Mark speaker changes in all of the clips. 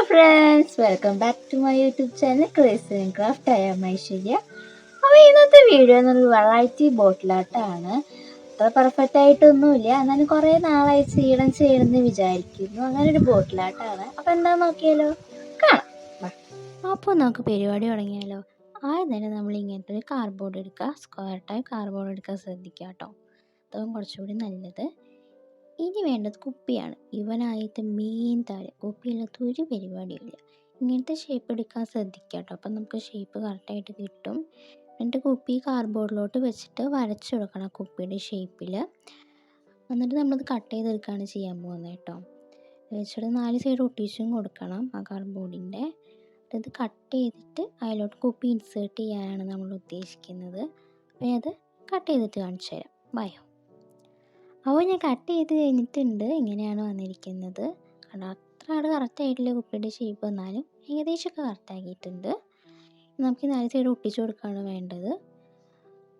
Speaker 1: Friends, welcome back to my YouTube channel crazy and craft. I am Aishwarya. അപ്പോൾ ഇന്നത്തെ video എന്നൊരു variety ബോട്ടിലാട്ടാണ്. അത്ര perfect ആയിട്ടൊന്നുമില്ല, എന്നാലും കുറേ നാളായി ചെയ്യണമെന്ന് വിചാരിക്കുന്നു. അങ്ങനെ ഒരു ബോട്ടിലാട്ടാണ്. അപ്പോൾ എന്താണെന്ന് നോക്കിയാലോ, കാണാം. അപ്പോൾ നമുക്ക് പരിപാടി തുടങ്ങിയാലോ. ആദ്യം തന്നെ നമ്മൾ ഇങ്ങനത്തെ ഒരു കാർഡ്ബോർഡ് എടുക്കുക. സ്ക്വയർ ടൈപ്പ് കാർഡ്ബോർഡ് എടുക്കാൻ ശ്രദ്ധിക്കുക കേട്ടോ, അതും കുറച്ചുകൂടി നല്ലത്. ഇനി വേണ്ടത് കുപ്പിയാണ്. ഇവനായിട്ട് മെയിൻ താരം. കുപ്പിയില്ലാത്ത ഒരു പരിപാടിയില്ല. ഇങ്ങനത്തെ ഷേപ്പ് എടുക്കാൻ ശ്രദ്ധിക്കുക കേട്ടോ, അപ്പം നമുക്ക് ഷേപ്പ് കറക്റ്റായിട്ട് കിട്ടും. എന്നിട്ട് കുപ്പി കാർഡ്ബോർഡിലോട്ട് വെച്ചിട്ട് വരച്ചു കൊടുക്കണം കുപ്പിയുടെ ഷേപ്പിൽ. എന്നിട്ട് നമ്മളത് കട്ട് ചെയ്തെടുക്കുകയാണ് ചെയ്യാൻ പോകുന്നത് കേട്ടോ. വെച്ചിട്ട് 4 സൈഡ് ഒട്ടിച്ചും കൊടുക്കണം ആ കാർഡ്ബോർഡിൻ്റെ. ഇത് കട്ട് ചെയ്തിട്ട് അതിലോട്ട് കുപ്പി ഇൻസേർട്ട് ചെയ്യാനാണ് നമ്മൾ ഉദ്ദേശിക്കുന്നത്. അപ്പോൾ അത് കട്ട് ചെയ്തിട്ട് കാണിച്ചു തരാം. ബയോ. അപ്പോൾ ഞാൻ കട്ട് ചെയ്ത് കഴിഞ്ഞിട്ടുണ്ട്. ഇങ്ങനെയാണ് വന്നിരിക്കുന്നത്. കാരണം അത്ര കറക്റ്റായിട്ടില്ല കുപ്പിയുടെ ഷേപ്പ്, എന്നാലും ഏകദേശമൊക്കെ കറക്റ്റാക്കിയിട്ടുണ്ട്. നമുക്ക് 4 സൈഡ് ഒട്ടിച്ചു കൊടുക്കുകയാണ് വേണ്ടത്.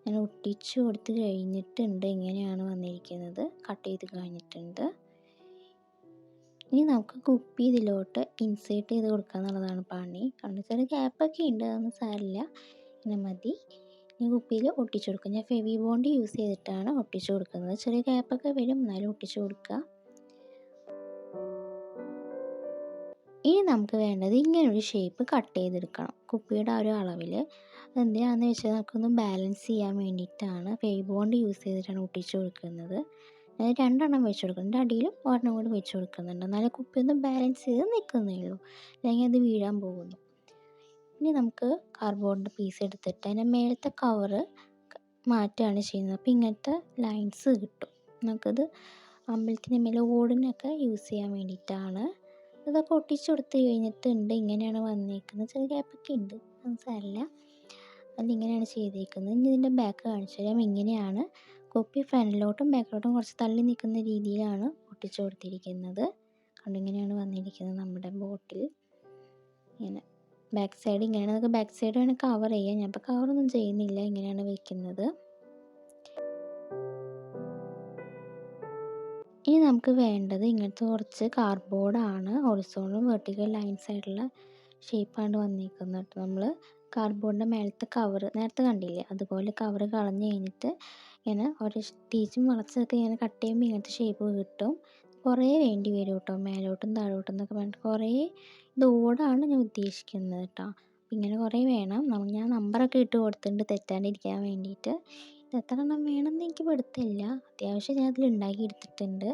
Speaker 1: ഞാൻ ഒട്ടിച്ചു കൊടുത്ത് കഴിഞ്ഞിട്ടുണ്ട്. ഇങ്ങനെയാണ് വന്നിരിക്കുന്നത്. കട്ട് ചെയ്ത് കഴിഞ്ഞിട്ടുണ്ട്. ഇനി നമുക്ക് കുപ്പി ഇതിലോട്ട് ഇൻസേർട്ട് ചെയ്ത് കൊടുക്കുക എന്നുള്ളതാണ് പണി. കാരണം ചെറിയ ഗ്യാപ്പൊക്കെ ഉണ്ട്, അതൊന്നും സാരില്ല, ഇങ്ങനെ മതി. ഈ കുപ്പിയിൽ ഒട്ടിച്ചു കൊടുക്കുക. ഞാൻ ഫെവി ബോണ്ട് യൂസ് ചെയ്തിട്ടാണ് ഒട്ടിച്ചു കൊടുക്കുന്നത്. ചെറിയ ഗ്യാപ്പൊക്കെ വരും, എന്നാലും ഒട്ടിച്ചു കൊടുക്കുക. ഇനി നമുക്ക് വേണ്ടത് ഇങ്ങനൊരു ഷേപ്പ് കട്ട് ചെയ്തെടുക്കണം കുപ്പിയുടെ ആ ഒരു അളവിൽ. എന്തിനാണെന്ന് വെച്ചാൽ നമുക്കൊന്ന് ബാലൻസ് ചെയ്യാൻ വേണ്ടിയിട്ടാണ് ഫെവി ബോണ്ട് യൂസ് ചെയ്തിട്ടാണ് ഒട്ടിച്ചു കൊടുക്കുന്നത്. 2 വെച്ച് കൊടുക്കുന്നുണ്ട്, അടിയിലും ഒരെണ്ണം കൂടി വെച്ച് കൊടുക്കുന്നുണ്ട്. എന്നാലും കുപ്പി ഒന്ന് ബാലൻസ് ചെയ്ത് നിൽക്കുന്നേ ഉള്ളൂ, അല്ലെങ്കിൽ അത് വീഴാൻ പോകുന്നു. ഇനി നമുക്ക് കാർഡ്ബോർഡിൻ്റെ പീസ് എടുത്തിട്ട് അതിൻ്റെ മേലത്തെ കവറ് മാറ്റുകയാണ് ചെയ്യുന്നത്. അപ്പോൾ ഇങ്ങനത്തെ ലൈൻസ് കിട്ടും. നമുക്കത് അമ്പലത്തിൻ്റെ മേലെ ഓടിനൊക്കെ യൂസ് ചെയ്യാൻ വേണ്ടിയിട്ടാണ്. ഇതൊക്കെ ഒട്ടിച്ച് കൊടുത്ത് കഴിഞ്ഞിട്ടുണ്ട്. ഇങ്ങനെയാണ് വന്നേക്കുന്നത്. ചെറിയ ഗ്യാപ്പൊക്കെ ഉണ്ട്, അത് സാരമില്ല. അതിങ്ങനെയാണ് ചെയ്തേക്കുന്നത്. ഇനി ഇതിൻ്റെ ബാക്ക് കാണിച്ചു തരാം. ഇങ്ങനെയാണ് കുപ്പി ഫ്രണ്ടിലോട്ടും ബാക്കിലോട്ടും കുറച്ച് തള്ളി നിൽക്കുന്ന രീതിയിലാണ് ഒട്ടിച്ചു കൊടുത്തിരിക്കുന്നത്. കണ്ട് ഇങ്ങനെയാണ് വന്നിരിക്കുന്നത് നമ്മുടെ ബോട്ടിൽ. ഇങ്ങനെ ബാക്ക് സൈഡ് ഇങ്ങനെയാണ്. നമുക്ക് ബാക്ക് സൈഡ് വേണമെങ്കിൽ കവർ ചെയ്യാം. ഞാൻ ഇപ്പോൾ കവറൊന്നും ചെയ്യുന്നില്ല, ഇങ്ങനെയാണ് വയ്ക്കുന്നത്. ഇനി നമുക്ക് വേണ്ടത് ഇങ്ങനത്തെ കുറച്ച് കാർഡ്ബോർഡാണ്. ഹൊറിസോണ്ടലും വെർട്ടിക്കൽ ലൈൻസ് ആയിട്ടുള്ള ഷേപ്പാണ് വന്നിരിക്കുന്നത്. നമ്മൾ കാർഡ്ബോർഡിൻ്റെ മേലത്തെ കവർ നേരത്തെ കണ്ടില്ലേ, അതുപോലെ കവർ കളഞ്ഞ് കഴിഞ്ഞിട്ട് ഇങ്ങനെ ഒരു ടീച്ചും വളച്ചൊക്കെ ഇങ്ങനെ കട്ട് ചെയ്യുമ്പോൾ ഇങ്ങനത്തെ ഷേപ്പ് കിട്ടും. കുറേ വേണ്ടി വരും കേട്ടോ, മേലോട്ടും താഴോട്ടും എന്നൊക്കെ പറഞ്ഞിട്ട് കുറേ. ഇത് ഓടാണ് ഞാൻ ഉദ്ദേശിക്കുന്നത് കേട്ടോ. ഇങ്ങനെ കുറേ വേണം. ഞാൻ നമ്പറൊക്കെ ഇട്ട് കൊടുത്തിട്ടുണ്ട് തെറ്റാണ്ടിരിക്കാൻ വേണ്ടിയിട്ട്. ഇത് എത്ര എണ്ണം വേണമെന്ന് എനിക്ക് പെടുത്തില്ല, അത്യാവശ്യം ഞാൻ അതിൽ ഉണ്ടാക്കി എടുത്തിട്ടുണ്ട്.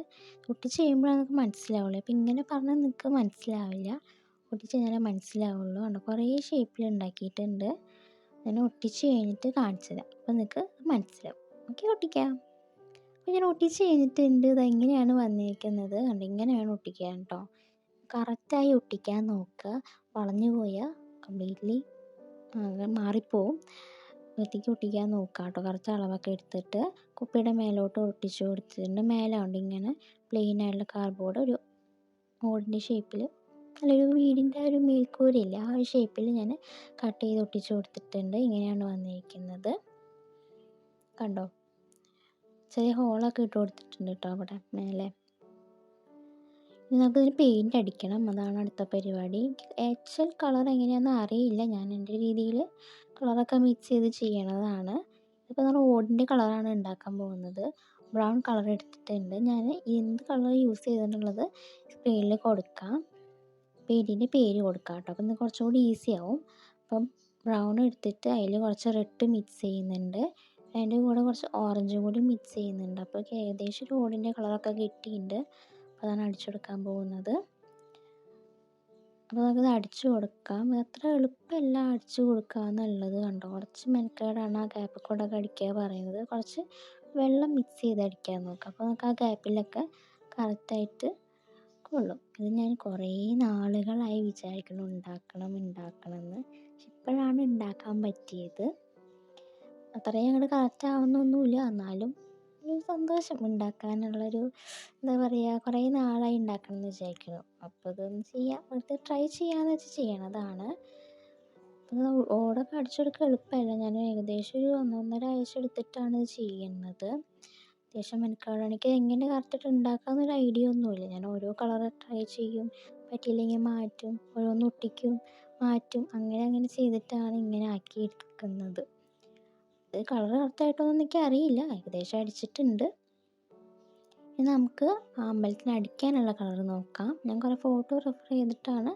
Speaker 1: ഒട്ടിച്ച് കഴിയുമ്പോഴാണ് നമുക്ക് മനസ്സിലാവുള്ളൂ. അപ്പോൾ ഇങ്ങനെ പറഞ്ഞാൽ നിങ്ങൾക്ക് മനസ്സിലാവില്ല, ഒട്ടിച്ച് കഴിഞ്ഞാലേ മനസ്സിലാവുള്ളൂ. അതുകൊണ്ട് കുറേ ഷേപ്പിൽ ഉണ്ടാക്കിയിട്ടുണ്ട്. ഞാൻ ഒട്ടിച്ച് കഴിഞ്ഞിട്ട് കാണിച്ചു തരാം, അപ്പോൾ നിങ്ങൾക്ക് മനസ്സിലാവും. ഓക്കെ, ഒട്ടിക്കാം. അപ്പോൾ ഞാൻ ഒട്ടിച്ച് കഴിഞ്ഞിട്ടുണ്ട്. ഇതെങ്ങനെയാണ് വന്നിരിക്കുന്നത് കണ്ട്, ഇങ്ങനെയാണ് ഒട്ടിക്കാൻ കേട്ടോ. കറക്റ്റായി ഒട്ടിക്കാൻ നോക്കുക. വളഞ്ഞു പോയാൽ കംപ്ലീറ്റ്ലി മാറിപ്പോവും. വൃത്തിക്ക് ഒട്ടിക്കാൻ നോക്കുക കേട്ടോ. കുറച്ച് അളവൊക്കെ എടുത്തിട്ട് കുപ്പിയുടെ മേലോട്ട് ഒട്ടിച്ചു കൊടുത്തിട്ടുണ്ട്. മേലെ ഉണ്ട് ഇങ്ങനെ പ്ലെയിൻ ആയിട്ടുള്ള കാർഡ്ബോർഡ്, ഒരു ഓടിൻ്റെ ഷേപ്പിൽ, നല്ലൊരു വീടിൻ്റെ ഒരു മേൽക്കൂരയില്ല, ആ ഒരു ഷേപ്പിൽ ഞാൻ കട്ട് ചെയ്ത് ഒട്ടിച്ചു കൊടുത്തിട്ടുണ്ട്. ഇങ്ങനെയാണ് വന്നിരിക്കുന്നത്. കണ്ടോ, ചെറിയ ഹോളൊക്കെ ഇട്ട് കൊടുത്തിട്ടുണ്ട് കേട്ടോ അവിടെ മേലെ. ഇനി നമുക്കിതിന് പെയിൻറ്റ് അടിക്കണം, അതാണ് അടുത്ത പരിപാടി. ആക്ച്വൽ കളർ എങ്ങനെയാണെന്ന് അറിയില്ല, ഞാൻ എൻ്റെ രീതിയിൽ കളറൊക്കെ മിക്സ് ചെയ്ത് ചെയ്യണതാണ്. ഇപ്പോൾ നമ്മൾ ഓടിൻ്റെ കളറാണ് ഉണ്ടാക്കാൻ പോകുന്നത്. ബ്രൗൺ കളർ എടുത്തിട്ടുണ്ട്. ഞാൻ എന്ത് കളർ യൂസ് ചെയ്തിട്ടുള്ളത് സ്ക്രീനിൽ കൊടുക്കാം, പെയിൻറ്റിൻ്റെ പേര് കൊടുക്കാം കേട്ടോ. അപ്പം കുറച്ചും കൂടി ഈസി ആവും. അപ്പം ബ്രൗൺ എടുത്തിട്ട് അതിൽ കുറച്ച് റെഡ് മിക്സ് ചെയ്യുന്നുണ്ട്, അതിൻ്റെ കൂടെ കുറച്ച് ഓറഞ്ചും കൂടി മിക്സ് ചെയ്യുന്നുണ്ട്. അപ്പോൾ ഏകദേശം ഒരു ഓടിൻ്റെ കളറൊക്കെ കിട്ടിയിട്ടുണ്ട്. അപ്പോൾ അതാണ് അടിച്ചു കൊടുക്കാൻ പോകുന്നത്. അപ്പോൾ നമുക്കത് അടിച്ചു കൊടുക്കാം. അത്ര എളുപ്പമല്ല അടിച്ചു കൊടുക്കുക എന്നുള്ളത്. കണ്ടോ, കുറച്ച് മെനക്കേടാണ് ആ ഗ്യാപ്പിൽ കൂടെ ഒക്കെ അടിക്കുക പറയുന്നത്. കുറച്ച് വെള്ളം മിക്സ് ചെയ്ത് അടിക്കാൻ നോക്കുക, അപ്പോൾ നമുക്ക് ആ ഗ്യാപ്പിലൊക്കെ കറക്റ്റായിട്ട് കൊള്ളും. ഇത് ഞാൻ കുറേ നാളുകളായി ഉണ്ടാക്കണം എന്ന്. ഇപ്പോഴാണ് ഉണ്ടാക്കാൻ പറ്റിയത്. അത്രയും അങ്ങോട്ട് കറക്റ്റ് ആവുന്നൊന്നുമില്ല, എന്നാലും ഒരു സന്തോഷം ഉണ്ടാക്കാനുള്ളൊരു, എന്താ പറയുക, കുറേ നാളായി ഉണ്ടാക്കണം എന്ന് വിചാരിക്കുന്നു. അപ്പോൾ ഇതൊന്ന് ചെയ്യാം, അടുത്ത് ട്രൈ ചെയ്യാമെന്ന് വെച്ച് ചെയ്യണതാണ്. അപ്പോൾ ഓടൊക്കെ അടിച്ചെടുക്കാൻ എളുപ്പമല്ല. ഞാൻ ഏകദേശം ഒരു 1.5 ആഴ്ച എടുത്തിട്ടാണ് ഇത് ചെയ്യുന്നത്. അത്യാവശ്യം മെനക്കേടാണ്. എനിക്ക് എങ്ങനെ കറക്റ്റായിട്ട് ഉണ്ടാക്കാമെന്നൊരു ഐഡിയ ഒന്നുമില്ല. ഞാൻ ഓരോ കളർ ട്രൈ ചെയ്യും, പറ്റിയില്ലെങ്കിൽ മാറ്റും, ഓരോന്ന് ഒട്ടിക്കും, മാറ്റും, അങ്ങനെ അങ്ങനെ ചെയ്തിട്ടാണ് ഇങ്ങനെ ആക്കിയെടുക്കുന്നത്. ഇത് കളർ കറക്റ്റായിട്ടൊന്നും എനിക്കറിയില്ല, ഏകദേശം അടിച്ചിട്ടുണ്ട്. ഇനി നമുക്ക് അമ്പലത്തിന് അടിക്കാനുള്ള കളർ നോക്കാം. ഞാൻ കുറേ ഫോട്ടോ റെഫർ ചെയ്തിട്ടാണ്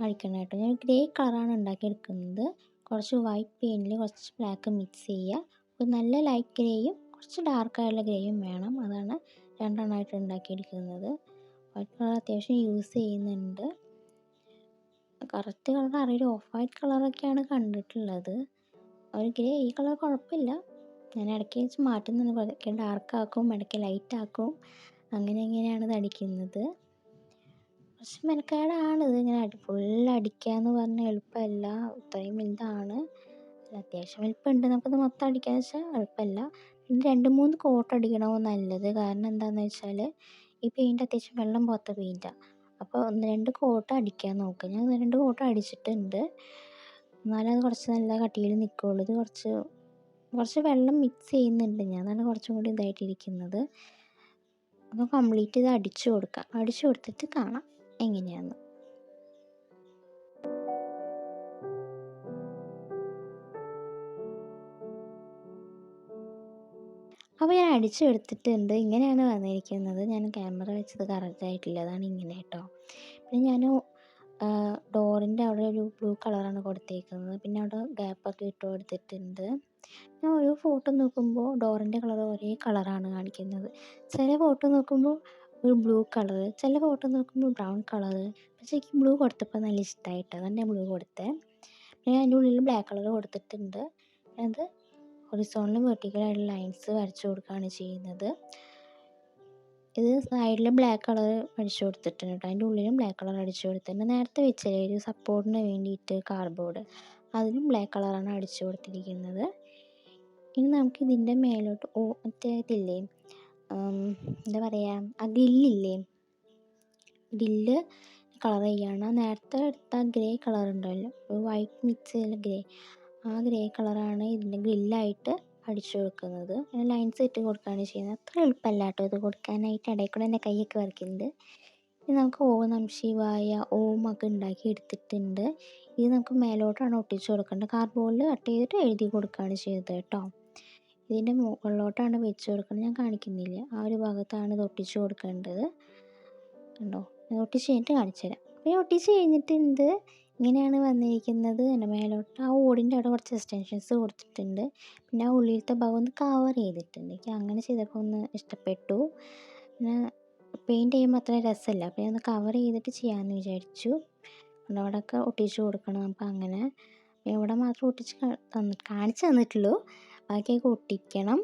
Speaker 1: അടിക്കുന്നത് കേട്ടോ. ഞാൻ ഗ്രേ കളറാണ് ഉണ്ടാക്കിയെടുക്കുന്നത്. കുറച്ച് വൈറ്റ് പെയിൻറ്റിൽ കുറച്ച് ബ്ലാക്ക് മിക്സ് ചെയ്യുക. ഒരു നല്ല ലൈറ്റ് ഗ്രേയും കുറച്ച് ഡാർക്കായുള്ള ഗ്രേയും വേണം. അതാണ് രണ്ടെണ്ണമായിട്ട് ഉണ്ടാക്കിയെടുക്കുന്നത്. വൈറ്റ് കളർ അത്യാവശ്യം യൂസ് ചെയ്യുന്നുണ്ട്. കറക്റ്റ് കളർ അറിയില്ല, ഓഫ് വൈറ്റ് കളറൊക്കെയാണ് കണ്ടിട്ടുള്ളത്. ഒരു ഗ്രേ ഈ കളർ കുഴപ്പമില്ല. ഞാൻ ഇടയ്ക്ക് വെച്ച് മാറ്റുന്നുണ്ട്, ഇടയ്ക്ക് ഡാർക്കാക്കും, ഇടയ്ക്ക് ലൈറ്റാക്കും, അങ്ങനെ ഇങ്ങനെയാണ് ഇത് അടിക്കുന്നത്. കുറച്ച് മെനക്കേടാണ് ഇത്. ഇങ്ങനെ ഫുൾ അടിക്കുക എന്ന് പറഞ്ഞാൽ എളുപ്പമല്ല. ഇത്രയും വലുതാണ്, അത്യാവശ്യം വലിപ്പമുണ്ട്. നമുക്കിത് മൊത്തം അടിക്കാന്ന് വെച്ചാൽ എളുപ്പമല്ല. പിന്നെ 2-3 കോട്ട് അടിക്കണമോ നല്ലത്. കാരണം എന്താണെന്ന് വെച്ചാൽ ഈ പെയിൻറ്റ് അത്യാവശ്യം വെള്ളം പോകാത്ത പെയിൻറ്റാണ്. അപ്പോൾ 1-2 കോട്ട് അടിക്കാൻ നോക്കുക. ഞാൻ 1-2 കോട്ട് അടിച്ചിട്ടുണ്ട്. എന്നാലും അത് കുറച്ച് നല്ല കട്ടിയിൽ നിൽക്കുകയുള്ളൂ. ഇത് കുറച്ച് വെള്ളം മിക്സ് ചെയ്യുന്നുണ്ട് ഞാൻ, അതാണ് കുറച്ചും കൂടി ഇതായിട്ടിരിക്കുന്നത്. അപ്പോൾ കംപ്ലീറ്റ് ഇത് അടിച്ചു കൊടുക്കാം. അടിച്ചു കൊടുത്തിട്ട് കാണാം എങ്ങനെയാണെന്ന്. അപ്പോൾ ഞാൻ അടിച്ചെടുത്തിട്ടുണ്ട്. ഇങ്ങനെയാണ് വന്നിരിക്കുന്നത്. ഞാൻ ക്യാമറ വെച്ചത് കറക്റ്റായിട്ടില്ല, അതാണ് ഇങ്ങനെ കേട്ടോ. പിന്നെ ഞാൻ ഡോറിൻ്റെ അവിടെ ഒരു ബ്ലൂ കളറാണ് കൊടുത്തേക്കുന്നത്. പിന്നെ അവിടെ ഗ്യാപ്പൊക്കെ ഇട്ട് കൊടുത്തിട്ടുണ്ട്. ഞാൻ ഓരോ ഫോട്ടോ നോക്കുമ്പോൾ ഡോറിൻ്റെ കളർ ഒരേ കളറാണ് കാണിക്കുന്നത്. ചില ഫോട്ടോ നോക്കുമ്പോൾ ഒരു ബ്ലൂ കളർ, ചില ഫോട്ടോ നോക്കുമ്പോൾ ബ്രൗൺ കളർ. പക്ഷേ എനിക്ക് ബ്ലൂ കൊടുത്തപ്പോൾ നല്ല ഇഷ്ടമായിട്ട് അതാണ് ഞാൻ ബ്ലൂ കൊടുത്തത്. പിന്നെ അതിൻ്റെ ഉള്ളിൽ ബ്ലാക്ക് കളർ കൊടുത്തിട്ടുണ്ട്. അത് ഹൊറിസോണ്ടലും വെർട്ടിക്കലായിട്ടുള്ള ലൈൻസ് വരച്ചു കൊടുക്കുകയാണ് ചെയ്യുന്നത്. ഇത് സൈഡിൽ ബ്ലാക്ക് കളർ അടിച്ചു കൊടുത്തിട്ടുണ്ട് കേട്ടോ. അതിൻ്റെ ഉള്ളിലും ബ്ലാക്ക് കളർ അടിച്ചു കൊടുത്തിട്ടുണ്ട്. നേരത്തെ വെച്ചില്ലേ ഒരു സപ്പോർട്ടിന് വേണ്ടിയിട്ട് കാർഡ്ബോർഡ്, അതിലും ബ്ലാക്ക് കളറാണ് അടിച്ചു കൊടുത്തിരിക്കുന്നത്. ഇനി നമുക്ക് ഇതിൻ്റെ മേലോട്ട് മറ്റേ ഇതില്ലേ, എന്താ പറയുക, ആ ഗ്രില്ലില്ലേ, ഗ്രില്ല് കളർ ചെയ്യാണ്. നേരത്തെ എടുത്ത ഗ്രേ കളർ ഉണ്ടല്ലോ, ഒരു വൈറ്റ് മിക്സ് ചെയ്ത ഗ്രേ, ആ ഗ്രേ കളറാണ് ഇതിൻ്റെ ഗ്രില്ലായിട്ട് അടിച്ചു കൊടുക്കുന്നത്. അങ്ങനെ ലൈൻസ് ഇട്ട് കൊടുക്കുകയാണ് ചെയ്യുന്നത്. അത്ര എളുപ്പമല്ല കേട്ടോ ഇത് കൊടുക്കാനായിട്ട്. ഇടയിൽ കൂടെ എൻ്റെ കൈയൊക്കെ വരയ്ക്കുന്നുണ്ട്. ഇനി നമുക്ക് ഓം നമഃ ശിവായ ഓമൊക്കെ ഉണ്ടാക്കി എടുത്തിട്ടുണ്ട്. ഇത് നമുക്ക് മേലോട്ടാണ് ഒട്ടിച്ചു കൊടുക്കേണ്ടത്. കാർഡ്ബോർഡിൽ കട്ട് ചെയ്തിട്ട് എഴുതി കൊടുക്കുകയാണ് ചെയ്തത് കേട്ടോ. ഇതിൻ്റെ മുകളിലോട്ടാണ് വെച്ച് കൊടുക്കുന്നത്. ഞാൻ കാണിക്കുന്നില്ല, ആ ഒരു ഭാഗത്താണ് ഇത് ഒട്ടിച്ചു കൊടുക്കേണ്ടത്. കണ്ടോ, ഒട്ടിച്ച് കഴിഞ്ഞിട്ട് കാണിച്ചു തരാം. അപ്പോൾ ഒട്ടിച്ച് കഴിഞ്ഞിട്ടുണ്ട്. ഇങ്ങനെയാണ് വന്നിരിക്കുന്നത്. എൻ്റെ മേലോട്ട് ആ ഓടിൻ്റെ അവിടെ കുറച്ച് എക്സ്റ്റൻഷൻസ് കൊടുത്തിട്ടുണ്ട്. പിന്നെ ആ ഉള്ളിലത്തെ ഭാഗം ഒന്ന് കവർ ചെയ്തിട്ടുണ്ട്. എനിക്ക് അങ്ങനെ ചെയ്തപ്പോൾ ഒന്ന് ഇഷ്ടപ്പെട്ടു. പിന്നെ പെയിൻറ്റ് ചെയ്യുമ്പോൾ അത്ര രസമല്ല, അപ്പോൾ ഞാൻ ഒന്ന് കവർ ചെയ്തിട്ട് ചെയ്യാമെന്ന് വിചാരിച്ചു. അവിടെയൊക്കെ ഒട്ടിച്ച് കൊടുക്കണം നമുക്ക്. അങ്ങനെ ഇവിടെ മാത്രം ഒട്ടിച്ച് കാണിച്ചു തന്നിട്ടുള്ളൂ, ബാക്കിയൊക്കെ ഒട്ടിക്കണം.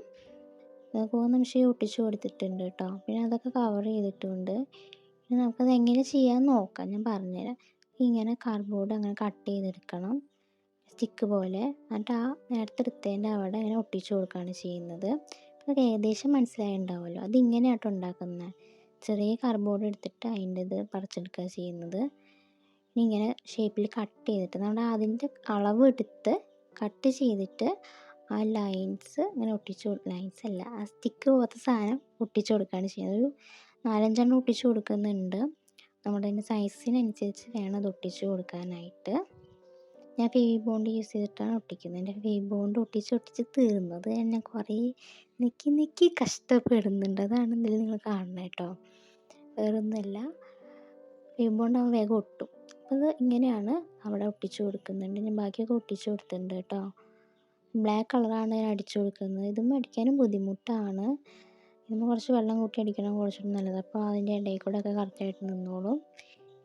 Speaker 1: അതൊക്കെ നിമിഷം ഒട്ടിച്ച് കൊടുത്തിട്ടുണ്ട് കേട്ടോ. പിന്നെ അതൊക്കെ കവർ ചെയ്തിട്ടുണ്ട്. ഇനി നമുക്കത് എങ്ങനെ ചെയ്യാമെന്ന് നോക്കാം, ഞാൻ പറഞ്ഞുതരാം. ഇങ്ങനെ കാർഡ്ബോർഡ് അങ്ങനെ കട്ട് ചെയ്തെടുക്കണം, സ്റ്റിക്ക് പോലെ. എന്നിട്ട് ആ നേരത്തെ എടുത്തതിൻ്റെ അവിടെ ഇങ്ങനെ ഒട്ടിച്ച് കൊടുക്കുകയാണ് ചെയ്യുന്നത്. അതൊക്കെ ഏകദേശം മനസ്സിലായിട്ടുണ്ടാവുമല്ലോ. അതിങ്ങനെയാട്ടോ ഉണ്ടാക്കുന്നത്. ചെറിയ കാർഡ്ബോർഡ് എടുത്തിട്ട് അതിൻ്റെ ഇത് പറിച്ചെടുക്കുക ചെയ്യുന്നത്. ഇനി ഇങ്ങനെ ഷേപ്പിൽ കട്ട് ചെയ്തിട്ട് നമ്മുടെ അതിൻ്റെ അളവ് എടുത്ത് കട്ട് ചെയ്തിട്ട് ആ ലൈൻസ് ഇങ്ങനെ ലൈൻസ് അല്ല, ആ സ്റ്റിക്ക് പോലത്തെ സാധനം ഒട്ടിച്ച് കൊടുക്കുകയാണ് ചെയ്യുന്നത്. ഒരു 4-5 ഒട്ടിച്ച് കൊടുക്കുന്നുണ്ട്. നമ്മുടെ അതിൻ്റെ സൈസിനനുസരിച്ച് വേണം അത് ഒട്ടിച്ച് കൊടുക്കാനായിട്ട്. ഞാൻ ഫെവി ബോണ്ട് യൂസ് ചെയ്തിട്ടാണ് ഒട്ടിക്കുന്നത്. എൻ്റെ ഫെവി ബോണ്ട് ഒട്ടിച്ച് തീർന്നത് എന്നെ കുറേ നെക്കി കഷ്ടപ്പെടുന്നുണ്ട്. അതാണ് ഇതിൽ നിങ്ങൾ കാണുന്നത് കേട്ടോ, വേറൊന്നുമല്ല. ഫെവി ബോണ്ട് ആകുമ്പോൾ വേഗം ഒട്ടും. അപ്പോൾ അത് ഇങ്ങനെയാണ് അവിടെ ഒട്ടിച്ച് കൊടുക്കുന്നുണ്ട്. ഞാൻ ബാക്കിയൊക്കെ ഒട്ടിച്ച് കൊടുത്തിട്ടുണ്ട് കേട്ടോ. ബ്ലാക്ക് കളറാണ് ഞാൻ അടിച്ചു കൊടുക്കുന്നത്. ഇതും അടിക്കാനും ബുദ്ധിമുട്ടാണ്. ഇതിന് കുറച്ച് വെള്ളം കൂട്ടി അടിക്കണം, കുറച്ചുകൂടി നല്ലത്. അപ്പോൾ അതിൻ്റെ ഇടയിൽ കൂടെ ഒക്കെ കറക്റ്റായിട്ട് നിന്നോളും.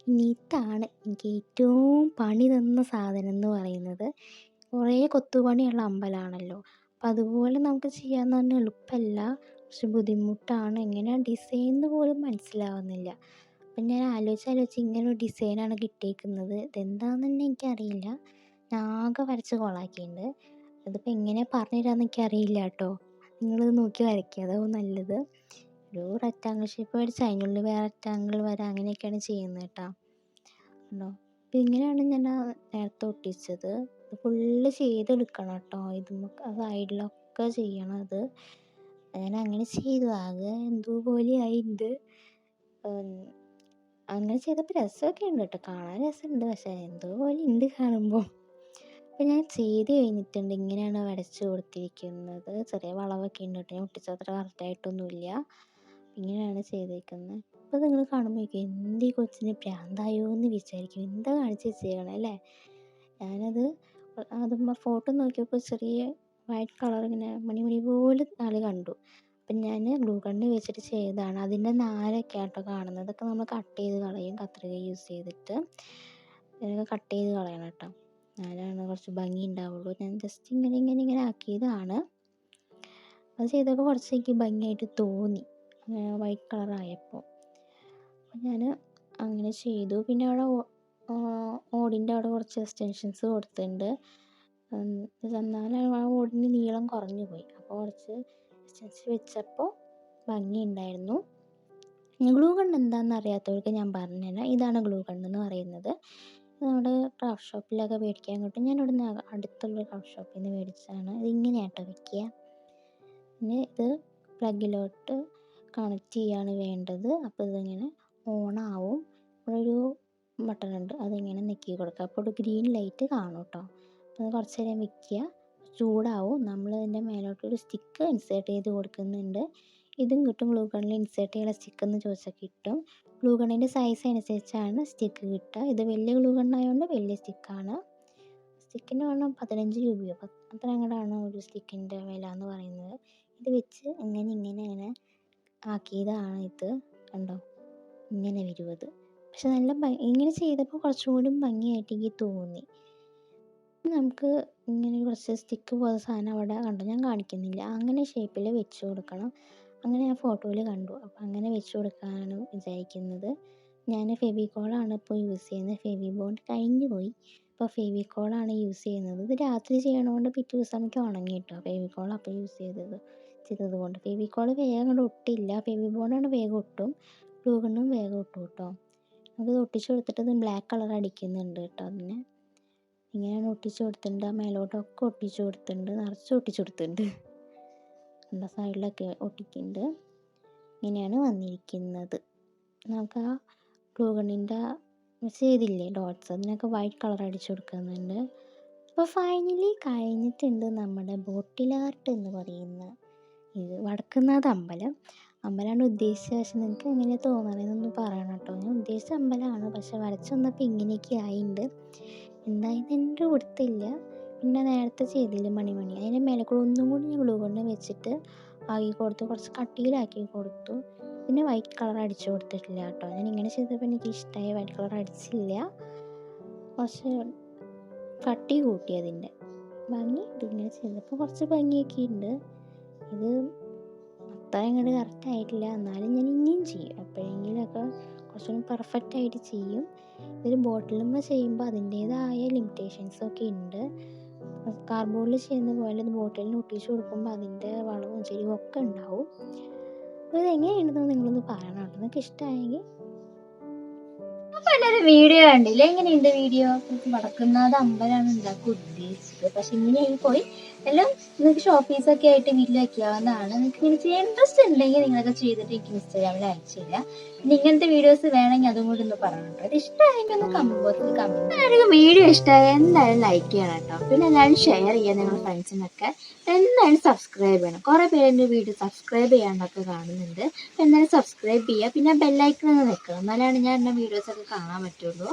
Speaker 1: ഇനി ഇതാണ് എനിക്ക് ഏറ്റവും പണി തന്ന സാധനം എന്ന് പറയുന്നത്. കുറേ കൊത്തുപണിയുള്ള അമ്പലമാണല്ലോ, അപ്പോൾ അതുപോലെ നമുക്ക് ചെയ്യാമെന്ന് പറഞ്ഞാൽ എളുപ്പമല്ല, കുറച്ച് ബുദ്ധിമുട്ടാണ്. എങ്ങനെയാണ് ഡിസൈൻ എന്ന് പോലും മനസ്സിലാവുന്നില്ല. അപ്പം ഞാൻ ആലോചിച്ച് ഇങ്ങനെ ഒരു ഡിസൈനാണ് കിട്ടിയേക്കുന്നത്. ഇതെന്താണെന്ന് തന്നെ എനിക്കറിയില്ല. ഞാൻ ആകെ വരച്ച് കൊളാക്കിയിട്ടുണ്ട്. ഇതിപ്പോൾ എങ്ങനെയാണ് പറഞ്ഞു തരാമെന്ന് എനിക്കറിയില്ല കേട്ടോ. നിങ്ങളിത് നോക്കി വരയ്ക്കുക, അതാവും നല്ലത്. ഒരു റെക്റ്റാങ്കിൾ ഷേപ്പ് വരച്ച് അതിനുള്ളിൽ വേറെ റെക്റ്റാങ്കിൾ വരാം, അങ്ങനെയൊക്കെയാണ് ചെയ്യുന്നത് കേട്ടോ. ഉണ്ടോ, അപ്പോൾ ഇങ്ങനെയാണ് ഞാൻ നേരത്തെ ഒട്ടിച്ചത്. ഇത് ഫുള്ള് ചെയ്തെടുക്കണം കേട്ടോ. ഇത് സൈഡിലൊക്കെ ചെയ്യണം. അത് ഞാൻ അങ്ങനെ ചെയ്തു, ആകെ എന്തോ പോലെ ആയിട്ടുണ്ട്. അങ്ങനെ ചെയ്തപ്പോൾ രസമൊക്കെ ഉണ്ട് കേട്ടോ, കാണാൻ രസമുണ്ട്. പക്ഷേ എന്തോ പോലെ ഉണ്ട് കാണുമ്പോൾ. അപ്പോൾ ഞാൻ ചെയ്ത് കഴിഞ്ഞിട്ടുണ്ട്. ഇങ്ങനെയാണ് വരച്ച് കൊടുത്തിരിക്കുന്നത്. ചെറിയ വളവൊക്കെ ഉണ്ട് കേട്ടോ, ഞാൻ ഒട്ടിച്ചത്ര കറക്റ്റായിട്ടൊന്നുമില്ല. ഇങ്ങനെയാണ് ചെയ്തേക്കുന്നത്. അപ്പോൾ നിങ്ങൾ കാണുമ്പോൾ എന്ത് ഈ കൊച്ചിന് പ്രാന്തായോ എന്ന് വിചാരിക്കും. എന്താ കാണിച്ച് വെച്ചേക്കണം അല്ലേ. ഞാനത് ഫോട്ടോ നോക്കിയപ്പോൾ ചെറിയ വൈറ്റ് കളർ ഇങ്ങനെ മണി പോലെ ആള് കണ്ടു. അപ്പം ഞാൻ ഗ്ലൂ ഗണ്ണ് വെച്ചിട്ട് ചെയ്തതാണ്. അതിൻ്റെ നാരൊക്കെ ആട്ടോ കാണുന്നത്. അതൊക്കെ നമ്മൾ കട്ട് ചെയ്ത് കളയും കത്രിക യൂസ് ചെയ്തിട്ട്. ഇതൊക്കെ കട്ട് ചെയ്ത് കളയണം കേട്ടോ, എന്നാലാണ് കുറച്ച് ഭംഗി ഉണ്ടാവുള്ളൂ. ഞാൻ ജസ്റ്റ് ഇങ്ങനെ ആക്കിയതാണ്. അത് ചെയ്തപ്പോൾ കുറച്ച് എനിക്ക് ഭംഗിയായിട്ട് തോന്നി, വൈറ്റ് കളറായപ്പോൾ. അപ്പം ഞാൻ അങ്ങനെ ചെയ്തു. പിന്നെ അവിടെ ഓടിൻ്റെ അവിടെ കുറച്ച് എക്സ്റ്റൻഷൻസ് കൊടുത്തിട്ടുണ്ട്. എന്നാലും ആ ഓടിന് നീളം കുറഞ്ഞു പോയി. അപ്പോൾ കുറച്ച് എക്സ്റ്റൻഷൻ വെച്ചപ്പോൾ ഭംഗിയുണ്ടായിരുന്നു. ഗ്ലൂ ഗൺ എന്താണെന്ന് അറിയാത്തവർക്ക് ഞാൻ പറഞ്ഞുതരാം. ഇതാണ് ഗ്ലൂ ഗൺ എന്ന് പറയുന്നത്. നമ്മുടെ ക്രാഫ്റ്റ് ഷോപ്പിലൊക്കെ മേടിക്കാൻ കിട്ടും. ഞാനിവിടെ നിന്ന് അടുത്തുള്ള ക്രാഫ്റ്റ് ഷോപ്പിൽ നിന്ന് മേടിച്ചതാണ്. ഇതിങ്ങനെയാട്ടോ വെക്കുക. പിന്നെ ഇത് പ്ലഗിലോട്ട് കണക്ട് ചെയ്യാണ് വേണ്ടത്. അപ്പോൾ ഇതിങ്ങനെ ഓണാവും. ഇവിടെ ഒരു ബട്ടൺ ഉണ്ട്, അതിങ്ങനെ ഞെക്കി കൊടുക്കുക. അപ്പോൾ ഒരു ഗ്രീൻ ലൈറ്റ് കാണും കേട്ടോ. അത് കുറച്ച് നേരം വെക്കുക, ചൂടാവും. നമ്മൾ ഇതിൻ്റെ മേലോട്ടൊരു സ്റ്റിക്ക് ഇൻസേർട്ട് ചെയ്ത് കൊടുക്കുന്നുണ്ട്. ഇതും കിട്ടും ഗ്ലൂ ഗണ്ണിൽ ഇൻസേർട്ട് ചെയ്യുന്ന സ്റ്റിക്ക് എന്ന് ചോദിച്ചാൽ കിട്ടും. ഗ്ലൂ ഗണ്ണിൻ്റെ സൈസ് അനുസരിച്ചാണ് സ്റ്റിക്ക് കിട്ടുക. ഇത് വലിയ ഗ്ലൂ ഗണ്ണായതുകൊണ്ട് വലിയ സ്റ്റിക്കാണ്. സ്റ്റിക്കിന് വേണം 15 രൂപയോ അത്ര അങ്ങോട്ടാണ് ഒരു സ്റ്റിക്കിൻ്റെ വില എന്ന് പറയുന്നത്. ഇത് വെച്ച് ഇങ്ങനെ ആക്കിയതാണ് ഇത്. കണ്ടോ, ഇങ്ങനെ വരും അത്. പക്ഷെ നല്ല ഇങ്ങനെ ചെയ്തപ്പോൾ കുറച്ചും കൂടി ഭംഗിയായിട്ട് എനിക്ക് തോന്നി. നമുക്ക് ഇങ്ങനെ കുറച്ച് സ്റ്റിക്ക് പോലെ സാധനം അവിടെ കണ്ടോ, ഞാൻ കാണിക്കുന്നില്ല, അങ്ങനെ ഷേപ്പിൽ വെച്ച് കൊടുക്കണം. അങ്ങനെ ഞാൻ ഫോട്ടോയിൽ കണ്ടു. അപ്പോൾ അങ്ങനെ വെച്ച് കൊടുക്കാനാണ് വിചാരിക്കുന്നത്. ഞാൻ ഫെവിക്കോളാണ് ഇപ്പോൾ യൂസ് ചെയ്യുന്നത്. ഫെവി ബോണ്ട് കഴിഞ്ഞു പോയി. അപ്പോൾ ഫെവിക്കോളാണ് യൂസ് ചെയ്യുന്നത്. ഇത് രാത്രി ചെയ്യണതുകൊണ്ട് പിറ്റേ ദിവസം എനിക്ക് ഉണങ്ങി കേട്ടോ. ഫെവിക്കോൾ അപ്പോൾ യൂസ് ചെയ്തത് കൊണ്ട്. ഫെവിക്കോൾ വേഗം അങ്ങോട്ട് ഒട്ടില്ല. ഫെവി ബോണ്ടാണ് വേഗം ഒട്ടും. ഗ്ലൂ ഗണ്ണും വേഗം ഒട്ടും കേട്ടോ. നമുക്കിത് ഒട്ടിച്ച് കൊടുത്തിട്ട് ഇത് ബ്ലാക്ക് കളർ അടിക്കുന്നുണ്ട് കേട്ടോ. അതിനെ ഇങ്ങനെയാണ് ഒട്ടിച്ച് കൊടുത്തിട്ടുണ്ട്. ആ മേലോട്ടൊക്കെ ഒട്ടിച്ച് കൊടുത്തിട്ടുണ്ട്, നിറച്ച് ഒട്ടിച്ച് കൊടുത്തിട്ടുണ്ട്. എന്താ സൈഡിലൊക്കെ ഒട്ടിക്കുന്നുണ്ട്. ഇങ്ങനെയാണ് വന്നിരിക്കുന്നത്. നമുക്ക് ആ ഗ്ലൂ ഗണ്ണിൻ്റെ ചെയ്തില്ലേ ഡോട്ട്സ്, അതിനൊക്കെ വൈറ്റ് കളർ അടിച്ചു കൊടുക്കുന്നുണ്ട്. അപ്പോൾ ഫൈനലി കഴിഞ്ഞിട്ടുണ്ട് നമ്മുടെ ബോട്ടിൽ ആർട്ട് എന്ന് പറയുന്ന ഇത്. വടക്കുന്നാഥ അമ്പലമാണ് ഉദ്ദേശിച്ചത്. പക്ഷെ നിങ്ങൾക്ക് എങ്ങനെ തോന്നണമെന്നൊന്ന് പറയണം കേട്ടോ. ഞാൻ ഉദ്ദേശിച്ച അമ്പലമാണ്, പക്ഷെ വരച്ച് വന്നപ്പോൾ ഇങ്ങനെയൊക്കെ ആയിട്ടുണ്ട്. എന്തായാലും എൻ്റെ കൊടുത്തില്ല. പിന്നെ നേരത്തെ ചെയ്തില്ല മണി അതിൻ്റെ മേലെ കൂടെ ഒന്നും കൂടി ഞാൻ ഗ്ലൂ ഗണ്ണ് വെച്ചിട്ട് ആക്കി കൊടുത്തു, കുറച്ച് കട്ടിയിലാക്കി കൊടുത്തു. പിന്നെ വൈറ്റ് കളർ അടിച്ചു കൊടുത്തിട്ടില്ല കേട്ടോ. ഞാൻ ഇങ്ങനെ ചെയ്തപ്പോൾ എനിക്ക് ഇഷ്ടമായി. വൈറ്റ് കളർ അടിച്ചില്ല, കുറച്ച് കട്ടി കൂട്ടി അതിൻ്റെ ഭംഗി. ഇതിങ്ങനെ ചെയ്തപ്പോൾ കുറച്ച് ഭംഗിയൊക്കെ ഉണ്ട്. ഇത് അത്ര അങ്ങോട്ട് കറക്റ്റ് ആയിട്ടില്ല, എന്നാലും ഞാൻ ഇനിയും ചെയ്യും. എപ്പോഴെങ്കിലുമൊക്കെ കുറച്ചുകൂടി പെർഫെക്റ്റായിട്ട് ചെയ്യും. ഇതൊരു ബോട്ടിലുമ്പോൾ ചെയ്യുമ്പോൾ അതിൻ്റേതായ ലിമിറ്റേഷൻസൊക്കെ ഉണ്ട്. കാർഡ്ബോർഡിൽ ചെയ്യുന്ന പോലെ ഇത് ബോട്ടിലിന് ഒട്ടിച്ച് കൊടുക്കുമ്പോൾ അതിൻ്റെ വളവും ചെരിവും ഒക്കെ ഉണ്ടാവും. അപ്പോൾ ഇതെങ്ങനെയുണ്ടെന്ന് നിങ്ങളൊന്ന് പറയണം കേട്ടോ. നിങ്ങൾക്ക് ഇഷ്ടമായെങ്കിൽ. അപ്പോൾ എല്ലാവരും വീഡിയോ കണ്ടില്ലേ, എങ്ങനെയുണ്ട് വീഡിയോ? വടക്കുന്നാഥ അമ്പലമാണ് ഉണ്ടാക്കാൻ ഉദ്ദേശിച്ചത്. പക്ഷെ ഇങ്ങനെയായി പോയി. എല്ലാം നിങ്ങൾക്ക് ഷോപ്പ് പീസൊക്കെ ആയിട്ട് വീട്ടിൽ വയ്ക്കാവുന്നതാണ്. നിങ്ങൾക്ക് ഇങ്ങനെ ചെയ്യാൻ ഇൻട്രസ്റ്റ് ഉണ്ടെങ്കിൽ നിങ്ങളൊക്കെ ചെയ്തിട്ട് എനിക്ക് ഇൻസ്റ്റാഗ്രാമിൽ അയച്ചു തരാം. പിന്നെ ഇങ്ങനത്തെ വീഡിയോസ് വേണമെങ്കിൽ അതും കൂടി ഒന്ന് പറയണം കേട്ടോ. അത് ഇഷ്ടമായെങ്കിൽ ഒന്ന് കമന്റ് ബോക്സിൽ കമന്റ്. എല്ലാവർക്കും വീഡിയോ ഇഷ്ടമായ എന്തായാലും ലൈക്ക് ചെയ്യണം കേട്ടോ. പിന്നെ എല്ലാവരും ഷെയർ ചെയ്യാൻ നിങ്ങളുടെ ഫ്രണ്ട്സിനൊക്കെ. എന്തായാലും സബ്സ്ക്രൈബ് ചെയ്യണം. കുറേ പേര് എൻ്റെ വീഡിയോ സബ്സ്ക്രൈബ് ചെയ്യാണ്ടൊക്കെ കാണുന്നുണ്ട്. അപ്പോൾ എന്തായാലും സബ്സ്ക്രൈബ് ചെയ്യുക. പിന്നെ ബെല്ലൈക്കൺ ഒന്ന് വെക്കണം, എന്നാലാണ് ഞാൻ എൻ്റെ വീഡിയോസൊക്കെ കാണാൻ പറ്റുള്ളൂ.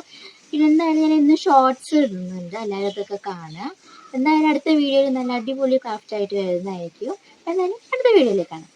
Speaker 1: പിന്നെ എന്തായാലും ഞാൻ ഇന്ന് ഷോർട്സ് ഇടുന്നുണ്ട്, എല്ലാവരും അതൊക്കെ കാണുക. എന്തായാലും അടുത്ത വീഡിയോയിൽ നല്ല അടിപൊളി ക്രാഫ്റ്റ് ആയിട്ട് വരുന്നതായിരിക്കും. എന്തായാലും അടുത്ത വീഡിയോയിൽ കാണാം.